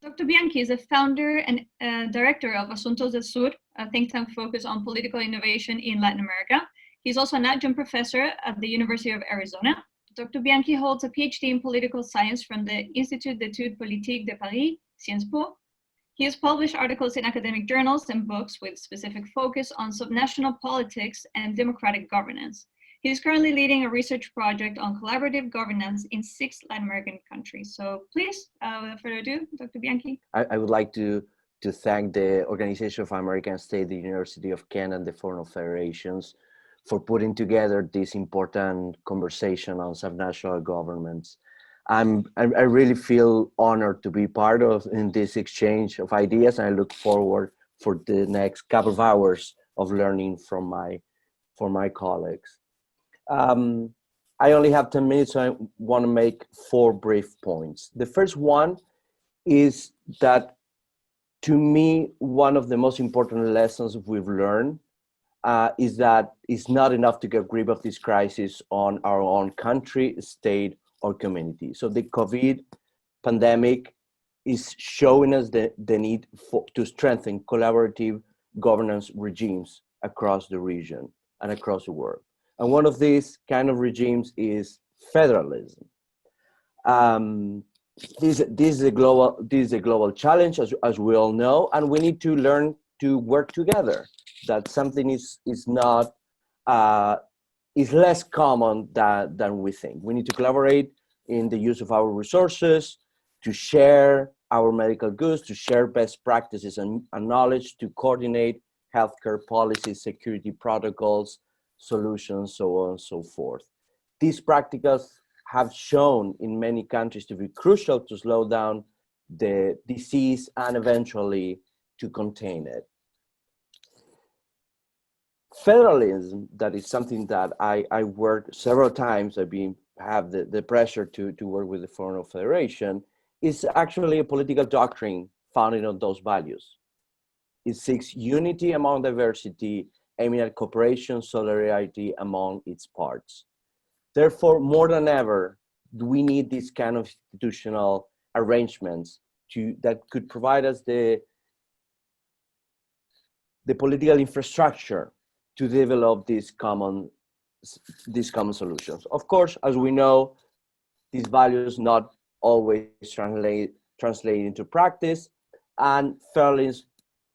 Dr. Bianchi is a founder and director of Asuntos del Sur, a think tank focused on political innovation in Latin America. He's also an adjunct professor at the University of Arizona. Dr. Bianchi holds a PhD in political science from the Institut d'études politiques de Paris, Sciences Po. He has published articles in academic journals and books with specific focus on subnational politics and democratic governance. He is currently leading a research project on collaborative governance in 6 Latin American countries. So please, without further ado, Dr. Bianchi. I would like to thank the Organization of American States, the University of Kent, and the Foreign Federations for putting together this important conversation on subnational governments. I really feel honored to be part of in this exchange of ideas, and I look forward for the next couple of hours of learning from my colleagues. I only have 10 minutes, so I want to make 4 brief points. The first one is that, to me, one of the most important lessons we've learned is that it's not enough to get grip of this crisis on our own country, state, or community. So the COVID pandemic is showing us the need to strengthen collaborative governance regimes across the region and across the world. And one of these kind of regimes is federalism. This is a global challenge, as we all know, and we need to learn to work together. That something is less common than we think. We need to collaborate in the use of our resources, to share our medical goods, to share best practices and knowledge, to coordinate healthcare policies, security protocols, solutions, so on and so forth. These practices have shown in many countries to be crucial to slow down the disease and eventually to contain it. Federalism, that is something that I worked several times. I've have the pressure to work with the Foreign Federation, is actually a political doctrine founded on those values. It seeks unity among diversity, aiming at cooperation, solidarity among its parts. Therefore, more than ever, we need these kind of institutional arrangements that could provide us the political infrastructure to develop these common solutions. Of course, as we know, these values not always translate into practice, and fairness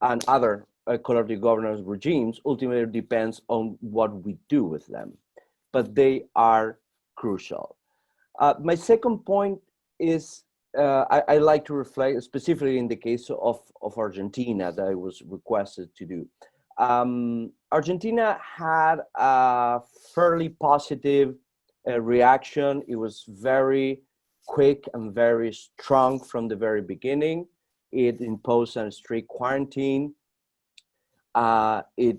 and other collaborative governance regimes ultimately depends on what we do with them, but they are crucial. My second point is I like to reflect specifically in the case of Argentina that I was requested to do. Argentina had a fairly positive reaction. It was very quick and very strong from the very beginning. It imposed a strict quarantine. It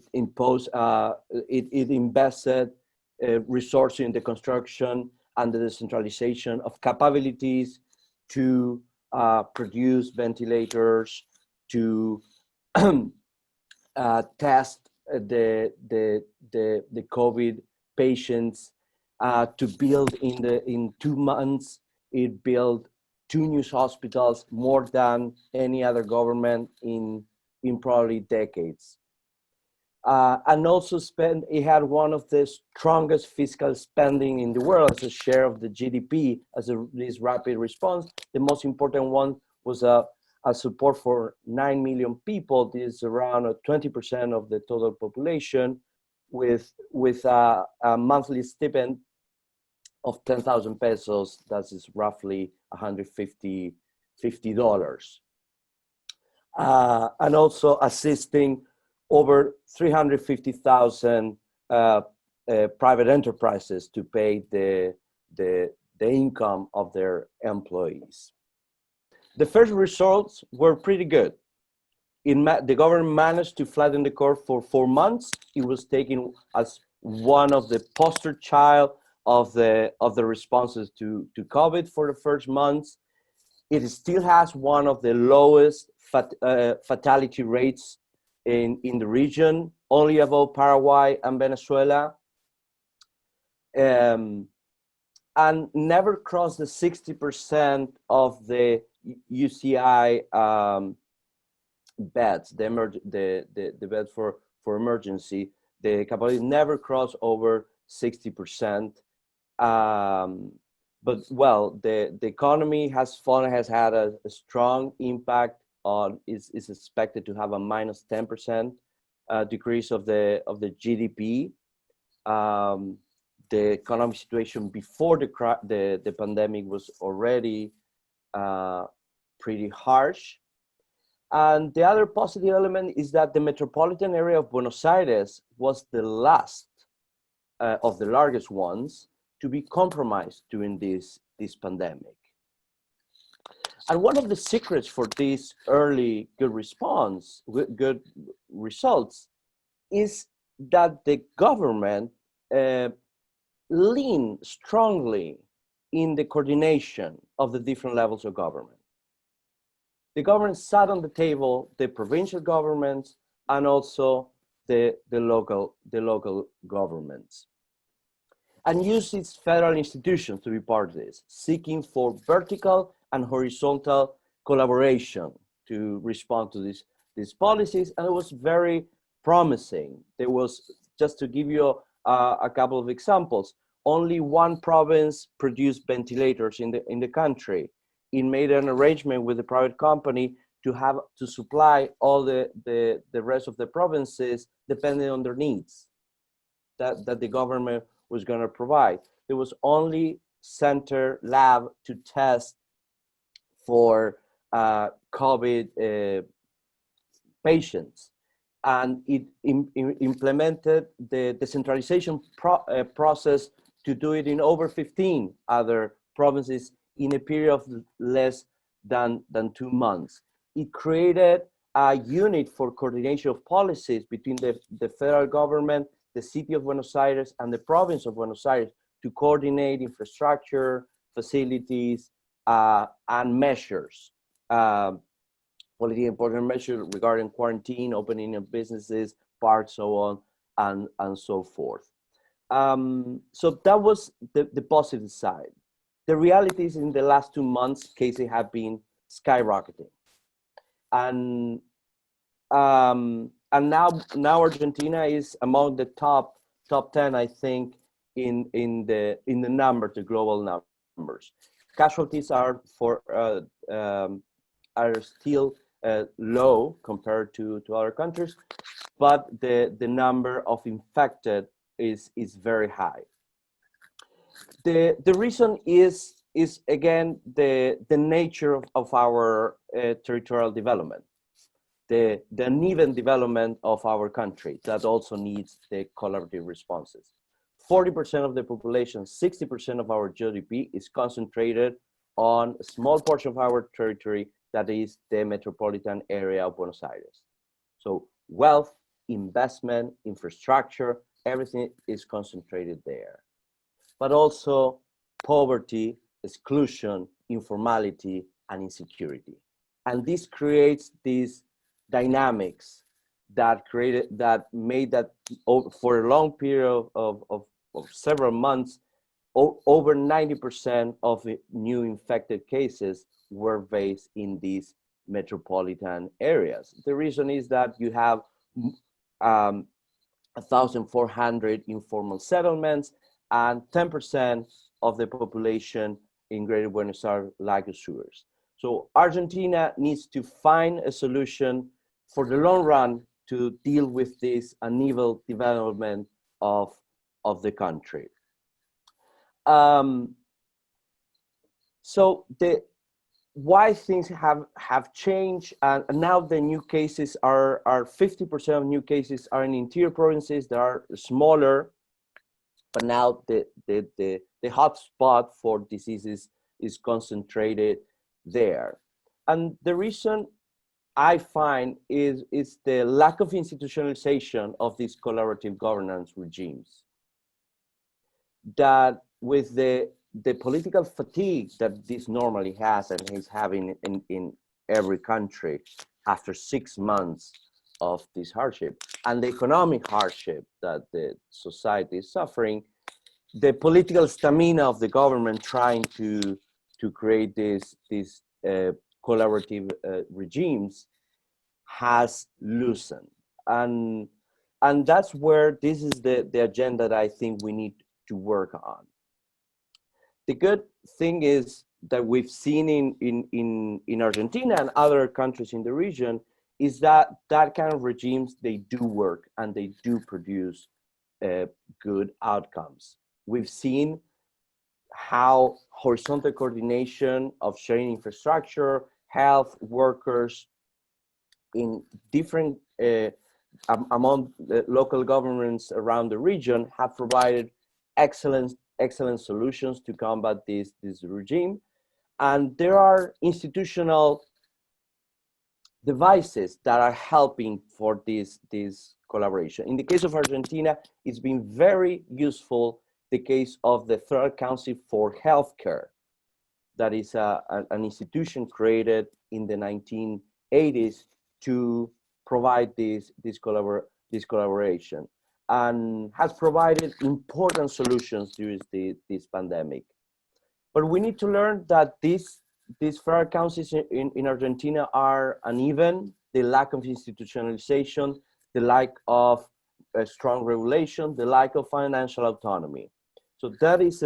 invested resources in the construction and the decentralization of capabilities to produce ventilators, to test the COVID patients, to build in 2 months. It built 2 new hospitals, more than any other government in probably decades. And also it had one of the strongest fiscal spending in the world as a share of the GDP this rapid response. The most important one was a support for 9 million people. This is around 20% of the total population, with a monthly stipend of 10,000 pesos. That is roughly $150. And also assisting over 350,000 private enterprises to pay the income of their employees. The first results were pretty good. The government managed to flatten the curve for 4 months. It was taken as one of the poster child of the responses to COVID for the first months. It still has one of the lowest fatality rates in the region, only above Paraguay and Venezuela, and never crossed the 60% of the UCI beds, the bed for emergency, the capacity never crossed over 60%. But well, the economy has fallen, has had a strong impact on, is expected to have a minus 10% decrease of the GDP. The economic situation before the pandemic was already pretty harsh. And the other positive element is that the metropolitan area of Buenos Aires was the last of the largest ones to be compromised during this pandemic. And one of the secrets for this early good response, good results, is that the government leaned strongly in the coordination of the different levels of government. The government sat on the table, the provincial governments, and also the local governments, and used its federal institutions to be part of this, seeking for vertical and horizontal collaboration to respond to these policies. And it was very promising. There was, just to give you a couple of examples, only one province produced ventilators in the country. It made an arrangement with the private company to supply all the rest of the provinces depending on their needs that the government was going to provide. There was only center lab to test for COVID patients, and it implemented the decentralization process to do it in over 15 other provinces in a period of less than 2 months. It created a unit for coordination of policies between the federal government, the city of Buenos Aires, and the province of Buenos Aires to coordinate infrastructure, facilities, and measures, politically important measures regarding quarantine, opening of businesses, parks, so on, and so forth. So that was the positive side. The reality is, in the last 2 months, cases have been skyrocketing, and now Argentina is among the top 10, I think, in the numbers, the global numbers. Casualties are still low compared to other countries, but the number of infected is very high. The reason is again the nature of our territorial development, the uneven development of our country that also needs the collaborative responses. 40% of the population, 60% of our GDP is concentrated on a small portion of our territory, that is the metropolitan area of Buenos Aires. So wealth, investment, infrastructure, everything is concentrated there. But also poverty, exclusion, informality, and insecurity. And this creates these dynamics that made that for a long period of several months, over 90% of the new infected cases were based in these metropolitan areas. The reason is that you have 1,400 informal settlements, and 10% of the population in Greater Buenos Aires lack sewers. So Argentina needs to find a solution for the long run to deal with this uneven development of the country. So why things have changed, and now the new cases are 50% of new cases are in interior provinces that are smaller, but now the hot spot for diseases is concentrated there. And the reason I find is the lack of institutionalization of these collaborative governance regimes. That with the political fatigue that this normally has and is having in every country after 6 months of this hardship, and the economic hardship that the society is suffering, the political stamina of the government trying to create this collaborative regimes has loosened. And that's where this is the agenda that I think we need to work on. The good thing is that we've seen in Argentina and other countries in the region is that kind of regimes, they do work and they do produce good outcomes. We've seen how horizontal coordination of sharing infrastructure, health, workers in different among the local governments around the region have provided excellent solutions to combat this regime. And there are institutional devices that are helping for this collaboration. In the case of Argentina, it's been very useful, the case of the Federal Council for Healthcare. That is an institution created in the 1980s to provide this collaboration, and has provided important solutions during this pandemic. But we need to learn that these federal councils in Argentina are uneven, the lack of institutionalization, the lack of strong regulation, the lack of financial autonomy. So that is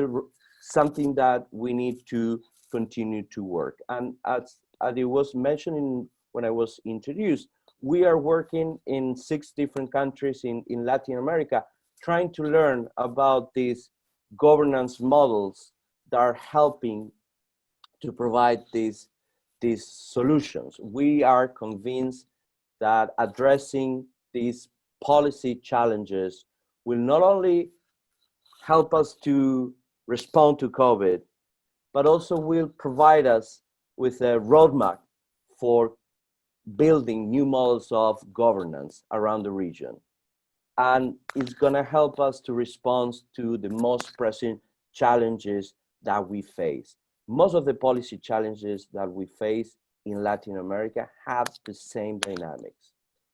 something that we need to continue to work. And as it was mentioned when I was introduced, we are working in 6 different countries in Latin America, trying to learn about these governance models that are helping to provide these solutions. We are convinced that addressing these policy challenges will not only help us to respond to COVID, but also will provide us with a roadmap for building new models of governance around the region. And it's gonna help us to respond to the most pressing challenges that we face. Most of the policy challenges that we face in Latin America have the same dynamics.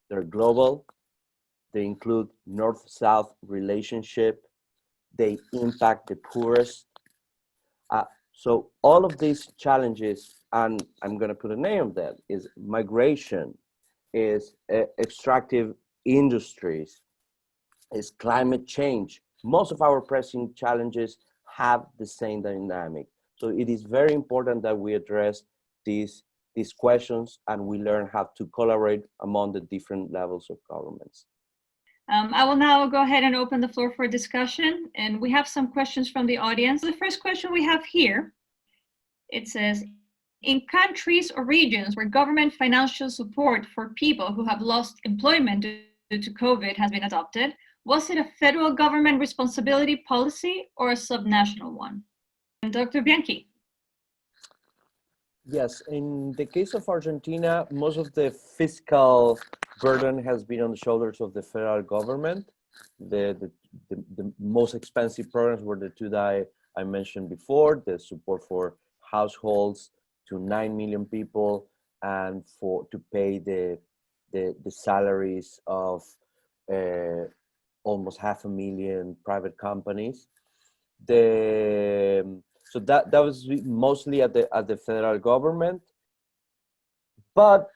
They're global, they include North-South relationship, they impact the poorest. So all of these challenges, and I'm gonna put a name of that, is migration, is extractive industries, is climate change. Most of our pressing challenges have the same dynamic. So it is very important that we address these questions and we learn how to collaborate among the different levels of governments. I will now go ahead and open the floor for discussion, and we have some questions from the audience. The first question we have here, it says, in countries or regions where government financial support for people who have lost employment due to COVID has been adopted, was it a federal government responsibility policy or a subnational one? And Dr. Bianchi. Yes, in the case of Argentina, most of the fiscal burden has been on the shoulders of the federal government. The most expensive programs were the 2 that I mentioned before, the support for households to 9 million people, and to pay the salaries of almost 500,000 private companies. So that was mostly at the federal government, but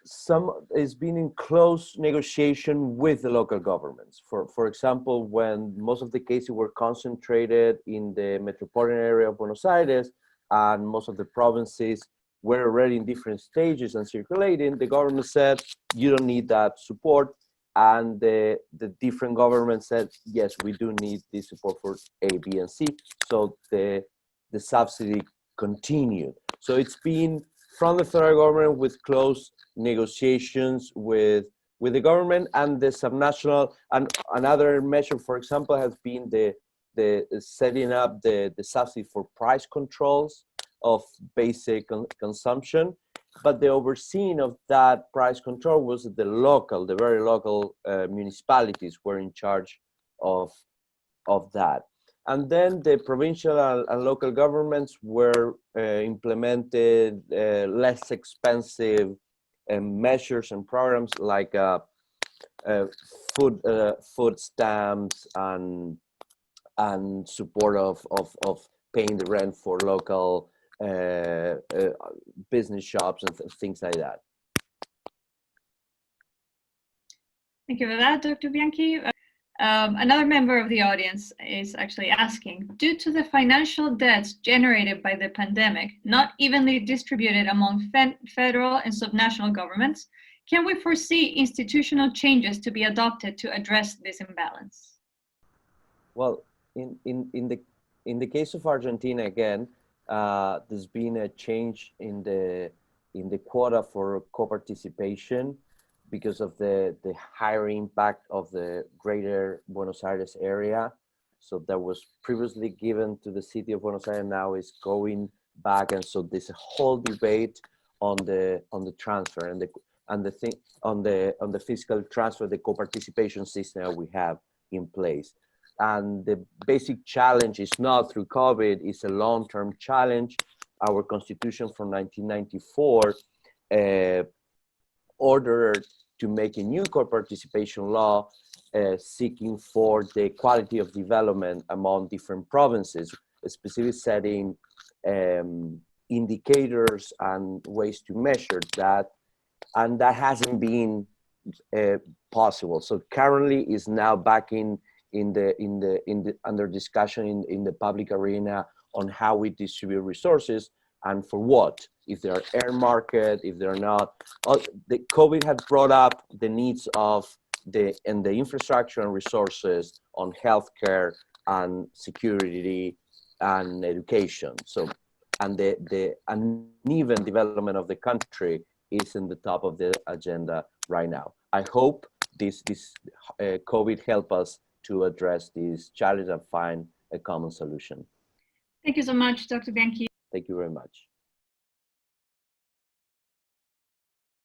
it's been in close negotiation with the local governments. For example, when most of the cases were concentrated in the metropolitan area of Buenos Aires, and most of the provinces were already in different stages and circulating, the government said, you don't need that support. And the different governments said, yes, we do need this support for A, B, and C. So the subsidy continued. So it's been from the federal government with close negotiations with the government and the subnational. And another measure, for example, has been the setting up the subsidy for price controls of basic consumption. But the overseeing of that price control was the very local municipalities were in charge of that. And then the provincial and local governments were implemented less expensive measures and programs like food stamps and support of paying the rent for local business shops and things like that. Thank you for that, Dr. Bianchi. Another member of the audience is actually asking, due to the financial debts generated by the pandemic, not evenly distributed among federal and subnational governments, can we foresee institutional changes to be adopted to address this imbalance? Well, in the case of Argentina, again, there's been a change in the quota for co-participation because of the higher impact of the greater Buenos Aires area. So that was previously given to the city of Buenos Aires, now is going back, and so there's a whole debate on the transfer and the thing on the fiscal transfer, the co-participation system we have in place. And the basic challenge is not through COVID, it's a long-term challenge. Our constitution from 1994 ordered to make a new co-participation law seeking for the quality of development among different provinces, specifically setting indicators and ways to measure that, and that hasn't been possible. So currently is now back under discussion in the public arena on how we distribute resources and for what, if they are air market, if they're not. The COVID had brought up the needs of the infrastructure and resources on healthcare and security and education. So, and the uneven development of the country is in the top of the agenda right now. I hope this COVID help us to address these challenges and find a common solution. Thank you so much, Dr. Bianchi. Thank you very much.